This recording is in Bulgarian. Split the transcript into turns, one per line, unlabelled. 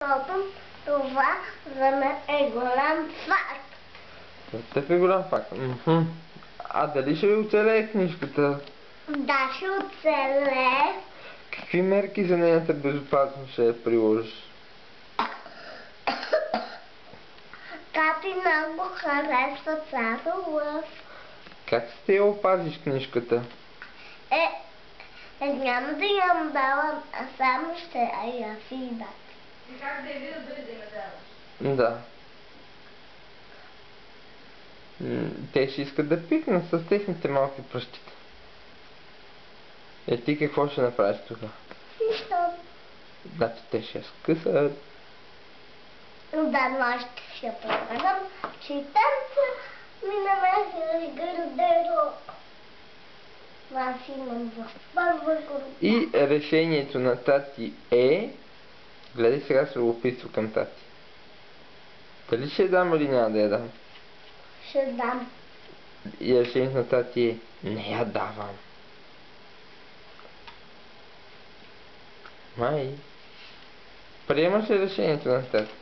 Защото това за мен е голям факт.
За теб е голям факт. А дали ще ви оцелее книжката?
Да, ще оцелее.
Какви мерки за нейната безопасност ще я приложиш?
Тати много харесва Царо Лъв.
Как ще я опазиш книжката?
Няма да я давам, а само ще я видя.
И как да я видят дали да я даваш?
Да. Те ще искат да пикнат с техните малки пръщите. Ти какво ще направиш тогава?
Нищо.
Значи те ще я скъсат.
Да, нощите ще проверям, че и там са ми намерили гърдеро. Аз имам в първа група.
И решението на тати е... Гледай сега с любопитство към тати. Дали ще я дам или няма да я дам?
Ще дам.
И решението на тати е... Не я давам. Май. Приемаш ли решението на тати?